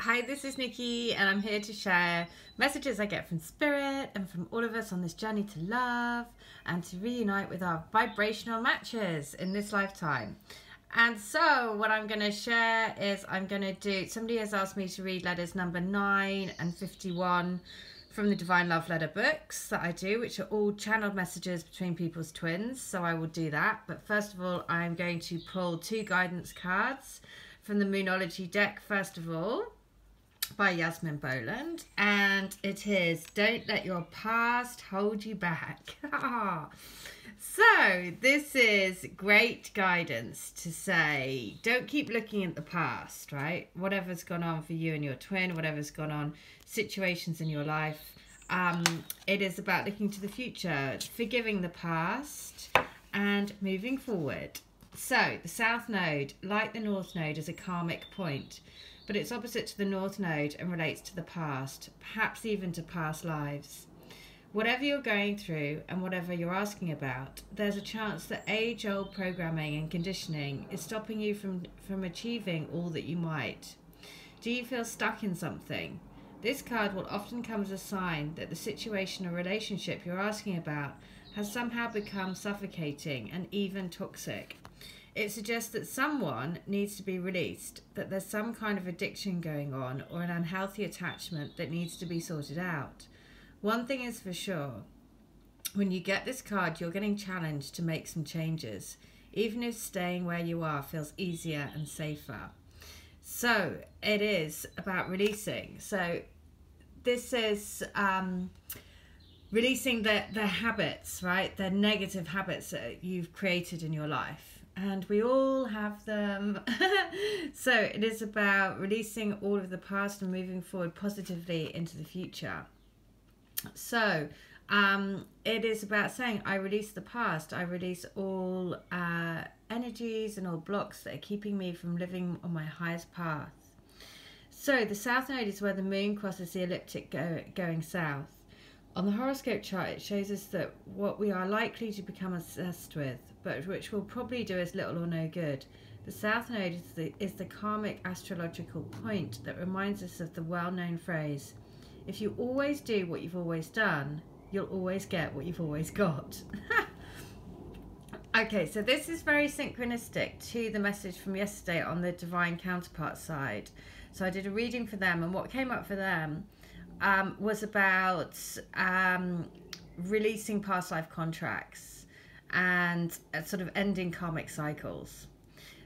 Hi, this is Nikki, and I'm here to share messages I get from Spirit and from all of us on this journey to love and to reunite with our vibrational matches in this lifetime. And so what I'm going to share is somebody has asked me to read letters number 9 and 51 from the Divine Love Letter books that I do, which are all channeled messages between people's twins. So I will do that. But first of all, I'm going to pull 2 guidance cards from the Moonology deck, first of all, by Yasmin Boland, and it is Don't Let Your Past Hold You Back. So this is great guidance to say, don't keep looking at the past, right? Whatever's gone on for you and your twin, whatever's gone on, situations in your life, it is about looking to the future, forgiving the past and moving forward. So the South Node, like the North Node, is a karmic point, but it's opposite to the North Node and relates to the past, perhaps even to past lives. Whatever you're going through and whatever you're asking about, there's a chance that age-old programming and conditioning is stopping you from achieving all that you might. Do you feel stuck in something? This card will often come as a sign that the situation or relationship you're asking about has somehow become suffocating and even toxic. It suggests that someone needs to be released, that there's some kind of addiction going on or an unhealthy attachment that needs to be sorted out. One thing is for sure, when you get this card, you're getting challenged to make some changes, even if staying where you are feels easier and safer. So it is about releasing. So this is releasing the habits, right? The negative habits that you've created in your life. And we all have them. So it is about releasing all of the past and moving forward positively into the future. So it is about saying, I release the past. I release all energies and all blocks that are keeping me from living on my highest path. So the South Node is where the moon crosses the ecliptic going south. On the horoscope chart, it shows us that what we are likely to become obsessed with, but which will probably do us little or no good. The South Node is the karmic astrological point that reminds us of the well-known phrase, if you always do what you've always done, you'll always get what you've always got. Okay, so this is very synchronistic to the message from yesterday on the Divine Counterpart side. So I did a reading for them, and what came up for them was about releasing past life contracts and sort of ending karmic cycles.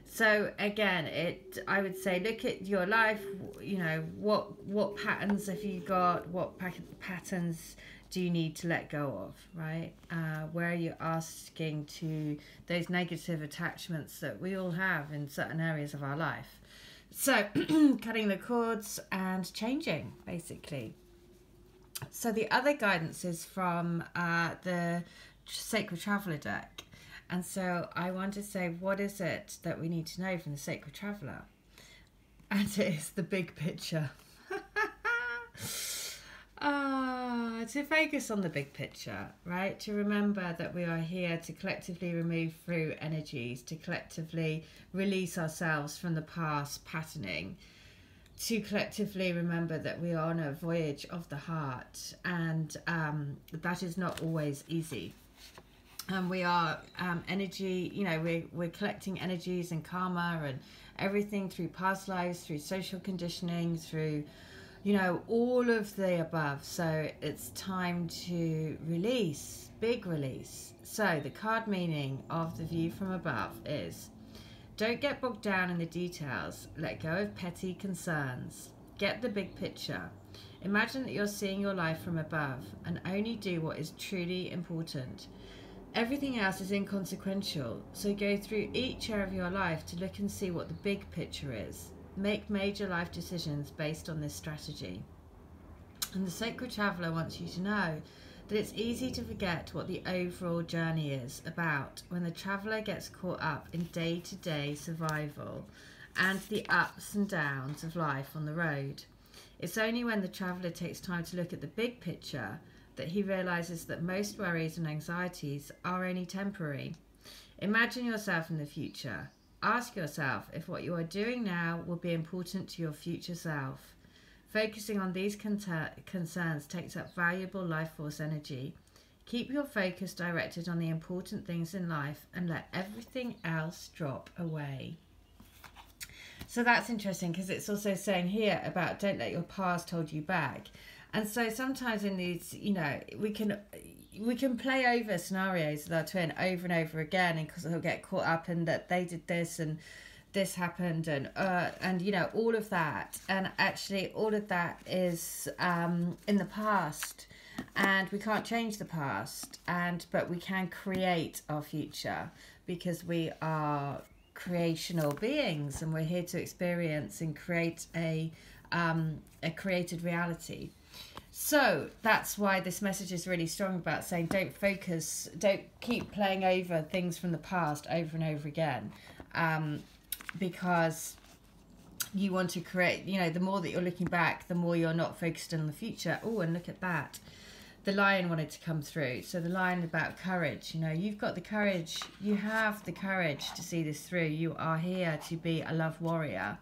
So again, I would say, look at your life, you know, what patterns have you got, what patterns do you need to let go of, right? Where are you asking to those negative attachments that we all have in certain areas of our life? So cutting the cords and changing, basically. So the other guidance is from the Sacred Traveller deck. And so I want to say, what is it that we need to know from the Sacred Traveller? And it is the big picture. To focus on the big picture, right? To remember that we are here to collectively remove through energies, to collectively release ourselves from the past patterning, to collectively remember that we are on a voyage of the heart, and that is not always easy. And we are energy, you know, we're collecting energies and karma and everything through past lives, through social conditioning, through, you know, all of the above. So it's time to release, big release. So the card meaning of the view from above is, don't get bogged down in the details. Let go of petty concerns. Get the big picture. Imagine that you're seeing your life from above and only do what is truly important. Everything else is inconsequential, so go through each area of your life to look and see what the big picture is. Make major life decisions based on this strategy. And the Sacred Traveller wants you to know that it's easy to forget what the overall journey is about when the traveller gets caught up in day-to-day survival and the ups and downs of life on the road. It's only when the traveller takes time to look at the big picture that he realises that most worries and anxieties are only temporary. Imagine yourself in the future. Ask yourself if what you are doing now will be important to your future self. Focusing on these concerns takes up valuable life force energy. Keep your focus directed on the important things in life and let everything else drop away. So that's interesting, because it's also saying here about don't let your past hold you back. And so sometimes in these, you know, we can play over scenarios with our twin over and over again, and because he'll get caught up in that they did this and this happened and you know, all of that. And actually all of that is in the past, and we can't change the past, but we can create our future, because we are creational beings, and we're here to experience and create a created reality. So that's why this message is really strong about saying don't keep playing over things from the past over and over again, because you want to create, you know, the more that you're looking back, the more you're not focused on the future. Oh, and look at that. The lion wanted to come through. So the lion about courage. You know, you've got the courage. You have the courage to see this through. You are here to be a love warrior.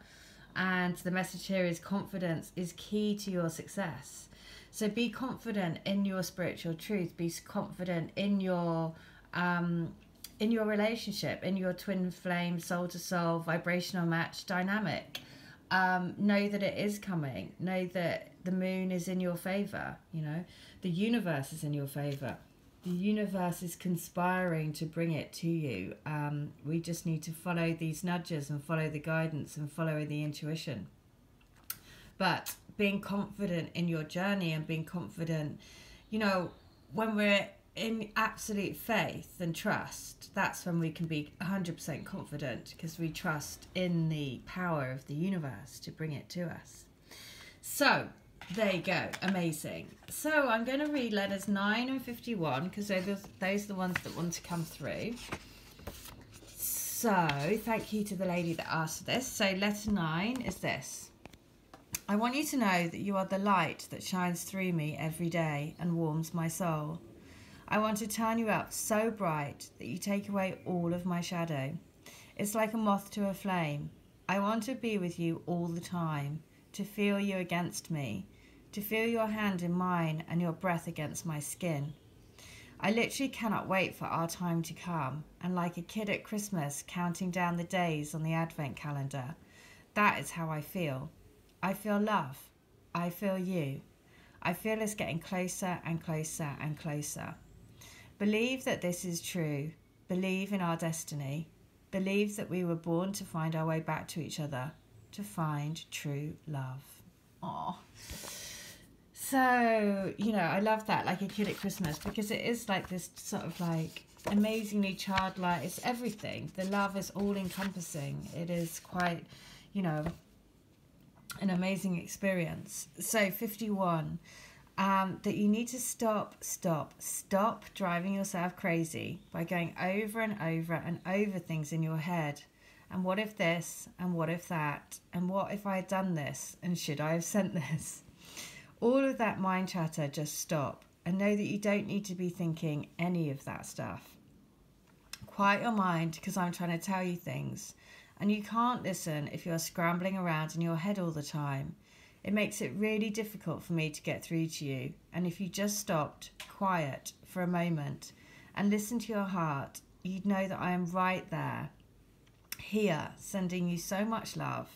And the message here is confidence is key to your success. So be confident in your spiritual truth. Be confident in your relationship, in your twin flame, soul to soul, vibrational match dynamic. Know that it is coming. Know that the moon is in your favor. You know, the universe is in your favor. The universe is conspiring to bring it to you. We just need to follow these nudges and follow the guidance and follow the intuition. But being confident in your journey and being confident, you know, when we're in absolute faith and trust, that's when we can be 100% confident, because we trust in the power of the universe to bring it to us. So there you go. Amazing. So I'm going to read letters 9 and 51, because those are the ones that want to come through. So thank you to the lady that asked this. So letter 9 is this. I want you to know that you are the light that shines through me every day and warms my soul. I want to turn you up so bright that you take away all of my shadow. It's like a moth to a flame. I want to be with you all the time, to feel you against me, to feel your hand in mine and your breath against my skin. I literally cannot wait for our time to come, and like a kid at Christmas counting down the days on the advent calendar, that is how I feel. I feel love. I feel you. I feel us getting closer and closer and closer. Believe that this is true. Believe in our destiny. Believe that we were born to find our way back to each other, to find true love. Aww. So, you know, I love that, like a kid at Christmas, because it is like this sort of like amazingly childlike. It's everything. The love is all encompassing. It is quite, you know, an amazing experience. So 51, that you need to stop driving yourself crazy by going over and over and over things in your head. And what if this, and what if that, and what if I had done this, and should I have sent this? All of that mind chatter, just stop and know that you don't need to be thinking any of that stuff. Quiet your mind, because I'm trying to tell you things. And you can't listen if you're scrambling around in your head all the time. It makes it really difficult for me to get through to you. And if you just stopped, quiet for a moment, and listen to your heart, you'd know that I am right there, here, sending you so much love,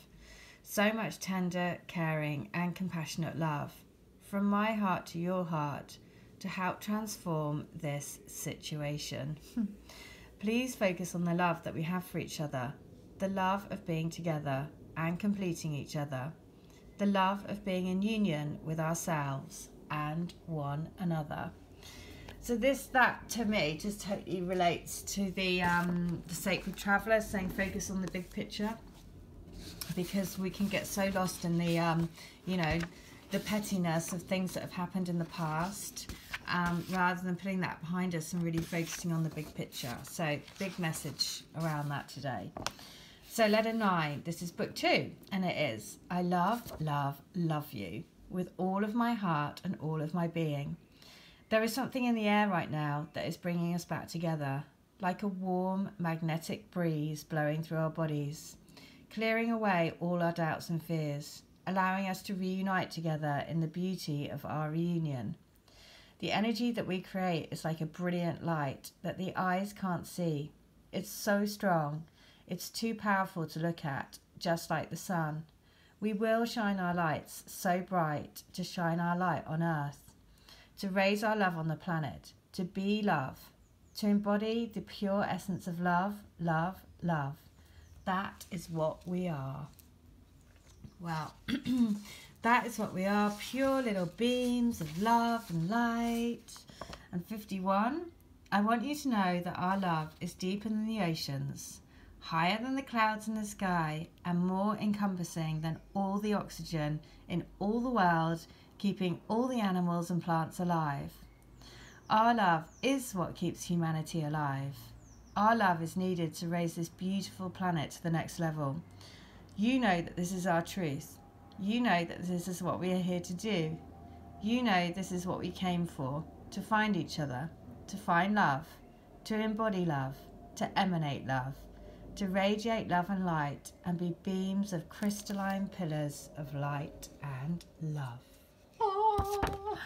so much tender, caring, and compassionate love, from my heart to your heart, to help transform this situation. Please focus on the love that we have for each other. The love of being together and completing each other. The love of being in union with ourselves and one another. So that to me just totally relates to the sacred traveller, saying focus on the big picture, because we can get so lost in the you know, the pettiness of things that have happened in the past, rather than putting that behind us and really focusing on the big picture. So big message around that today. So letter 9, this is book 2, and it is, I love, love, love you with all of my heart and all of my being. There is something in the air right now that is bringing us back together, like a warm, magnetic breeze blowing through our bodies, clearing away all our doubts and fears. allowing us to reunite together in the beauty of our reunion. The energy that we create is like a brilliant light that the eyes can't see. It's so strong, it's too powerful to look at, just like the sun. We will shine our lights so bright to shine our light on earth, to raise our love on the planet, to be love, to embody the pure essence of love, love, love. That is what we are. Well, that is what we are, pure little beams of love and light. And 51, I want you to know that our love is deeper than the oceans, higher than the clouds in the sky, and more encompassing than all the oxygen in all the world, keeping all the animals and plants alive. Our love is what keeps humanity alive. Our love is needed to raise this beautiful planet to the next level. You know that this is our truth. You know that this is what we are here to do. You know this is what we came for, to find each other, to find love, to embody love, to emanate love, to radiate love and light and be beams of crystalline pillars of light and love. Oh,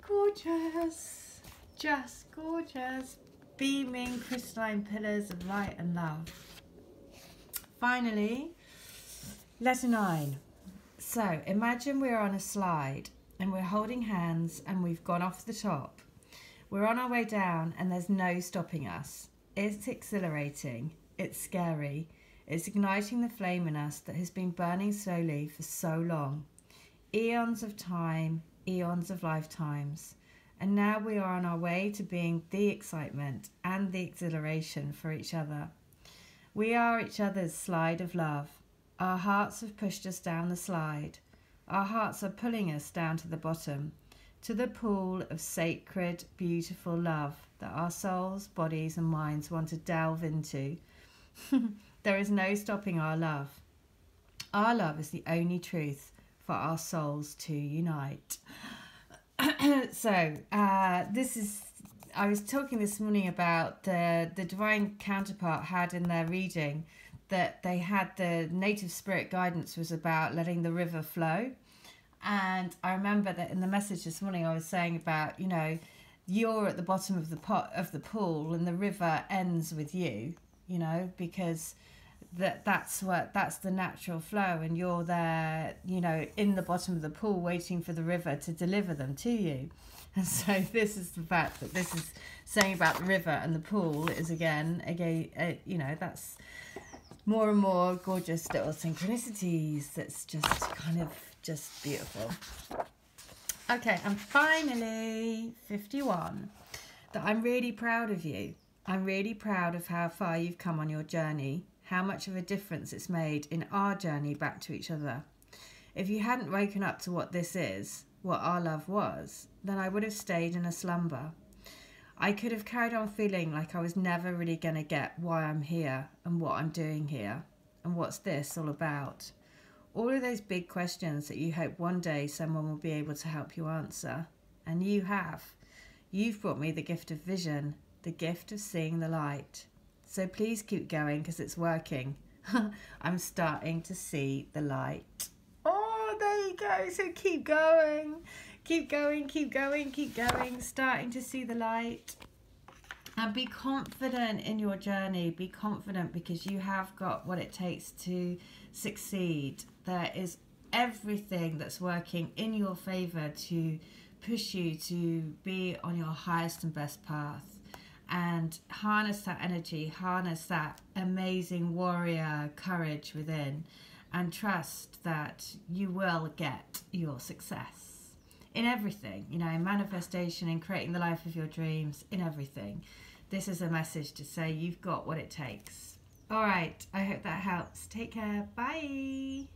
gorgeous. Just gorgeous. Beaming crystalline pillars of light and love. Finally, letter 9. So imagine we're on a slide and we're holding hands and we've gone off the top. We're on our way down and there's no stopping us. It's exhilarating. It's scary. It's igniting the flame in us that has been burning slowly for so long. Eons of time, eons of lifetimes. And now we are on our way to being the excitement and the exhilaration for each other. We are each other's slide of love. Our hearts have pushed us down the slide. Our hearts are pulling us down to the bottom, to the pool of sacred, beautiful love that our souls, bodies and minds want to delve into. There is no stopping our love. Our love is the only truth for our souls to unite. So, I was talking this morning about the divine counterpart had in their reading that they had the native spirit guidance was about letting the river flow. And I remember that in the message this morning I was saying about, you know, you're at the bottom of the pot of the pool and the river ends with you, you know, because that's the natural flow, and you're there, you know, in the bottom of the pool waiting for the river to deliver them to you. And so this is the fact that this is saying about the river and the pool is again, you know, that's more and more gorgeous little synchronicities. That's just kind of just beautiful. Okay, and finally 51, that I'm really proud of you. I'm really proud of how far you've come on your journey, how much of a difference it's made in our journey back to each other. If you hadn't woken up to what this is, what our love was, then I would have stayed in a slumber. I could have carried on feeling like I was never really going to get why I'm here and what I'm doing here and what's this all about. All of those big questions that you hope one day someone will be able to help you answer. And you have. You've brought me the gift of vision, the gift of seeing the light. So please keep going because it's working. I'm starting to see the light. Oh, there you go. So keep going. Keep going, keep going, keep going. Starting to see the light. And be confident in your journey. Be confident because you have got what it takes to succeed. There is everything that's working in your favour to push you to be on your highest and best path. And harness that energy, harness that amazing warrior courage within, and trust that you will get your success in everything, you know, in manifestation, in creating the life of your dreams, in everything. This is a message to say you've got what it takes. All right, I hope that helps. Take care. Bye.